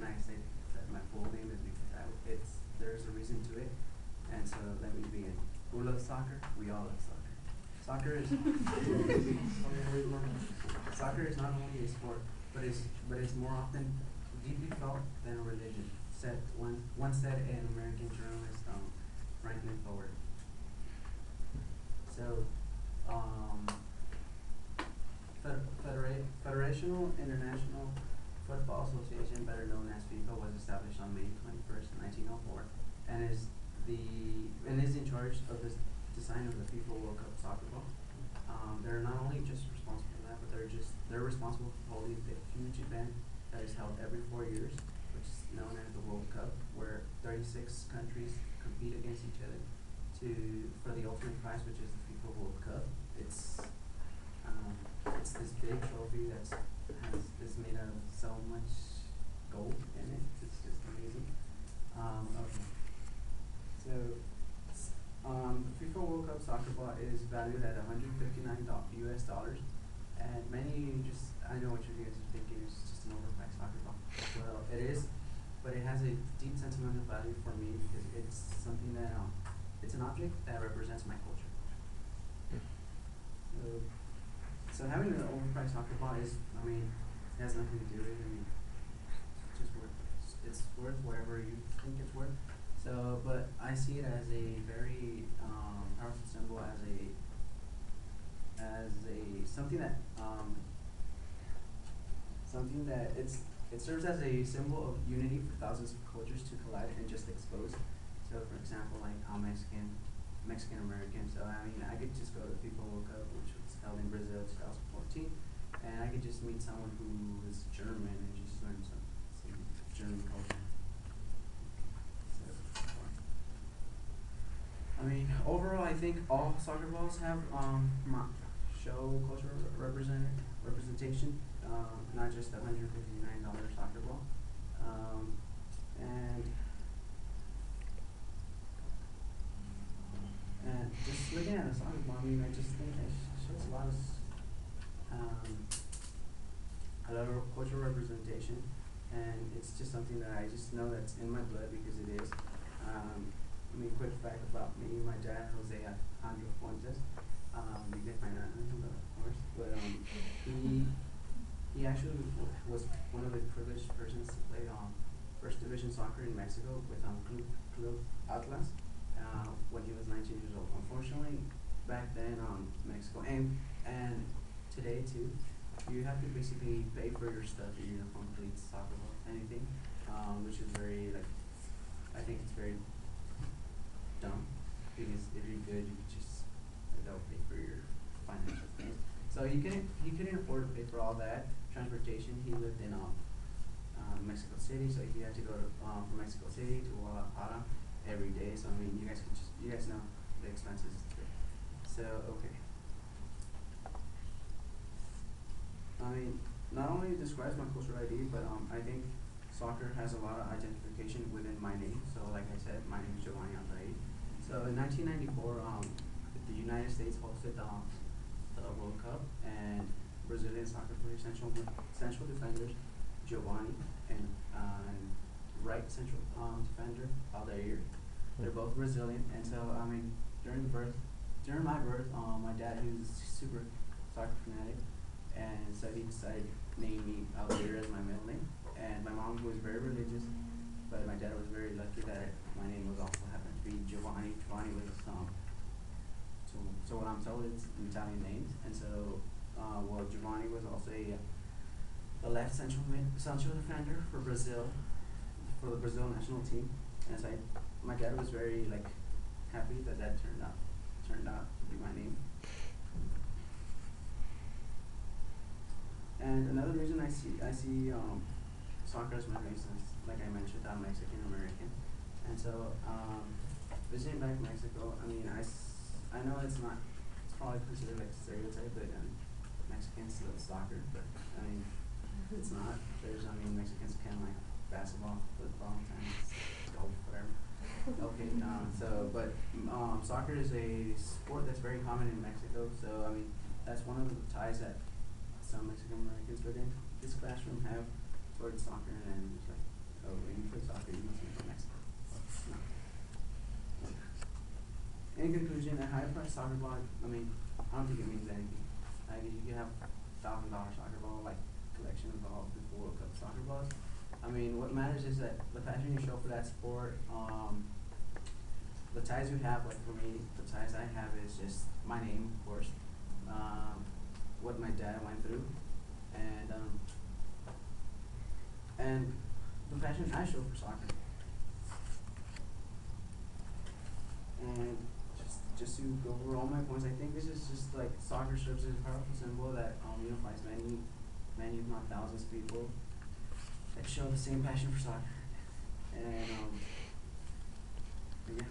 I say that my full name is because there's a reason to it. And so let me begin. Who loves soccer? We all love soccer. Soccer is soccer is not only a sport, but it's more often deeply felt than a religion. Once said an American journalist, Franklin Forward. So, Federational International Football Association, better known as FIFA, was established on May 21st, 1904, and is in charge of the design of the FIFA World Cup soccer ball. They're not only just responsible for that, but they're responsible for holding the huge event that is held every 4 years, which is known as the World Cup, where 36 countries compete against each other for the ultimate prize, which is the FIFA World Cup. It's this big trophy is made out of so much gold in it. It's just amazing. Okay. So, FIFA World Cup soccer ball is valued at $159 US, and I know what you guys are thinking, it's just an overpriced soccer ball. Well, it is, but it has a deep sentimental value for me because it's something that, it's an object that represents my culture. So having an overpriced soccer ball it has nothing to do with it. It's worth whatever you think it's worth. So, but I see it as a very powerful symbol, as something that it serves as a symbol of unity for thousands of cultures to collide and just expose. So, for example, like Mexican American. So I could just go to the FIFA World Cup, which was held in Brazil 2014, and I could just meet someone who is German and just learn some German culture. So, overall, I think all soccer balls have show cultural representation, not just the $159 soccer ball, and just looking at a soccer ball, I just think it shows a lot of cultural representation, and it's just something that I just know that's in my blood because it is. Quick fact about me, my dad, Jose Alejandro Fuentes, you guys might not know him, of course, but he actually was one of the privileged persons to play first division soccer in Mexico with Club Atlas when he was 19 years old. Unfortunately, back then Mexico and today too, you have to basically pay for your stuff, your uniform, cleats, soccer ball, anything, which is very I think it's very dumb because if you're good, you could just don't pay for your financial things. So he couldn't afford to pay for all that transportation. He lived in Mexico City, so he had to go to from Mexico City to Guadalajara every day. So you guys know the expenses. So okay. Not only describes my cultural ID, but I think soccer has a lot of identification within my name. So like I said, my name is Giovanni Aldair. So in 1994, the United States hosted the World Cup, and Brazilian soccer player central defenders Giovanni and right central defender Aldair. They're both Brazilian, and so during my birth, my dad, he was super soccer fanatic, and so he decided to name me Aldair as my middle name. And my mom, who was very religious, but my dad was very lucky that my name was also happened to be Giovanni. Giovanni was so what I'm told, it's an Italian name, and so Giovanni was also a left central defender for Brazil, for the Brazil national team, and so my dad was very happy that turned out to be my name. And another reason I see soccer as my race is, like I mentioned, I'm Mexican American, and so visiting back Mexico, I know it's probably considered like a stereotype, but Mexicans love soccer, but it's not. Mexicans can like basketball, football, tennis, golf, whatever. Okay, but soccer is a sport that's very common in Mexico, so that's one of the ties that some Mexican Americans within this classroom have towards soccer, and oh, when you play soccer, you must be from Mexico. No. In conclusion, a high-priced soccer ball, I mean, I don't think it means anything. I mean, you can have $1,000 soccer ball, like collection of all the World Cup soccer balls. I mean, what matters is that the passion you show for that sport, the ties you have, like for me, the ties I have is just my name, of course, what my dad went through, and the passion I show for soccer. And just to go over all my points, I think this is just like soccer serves as a powerful symbol that unifies many if not thousands of people that show the same passion for soccer. And yeah.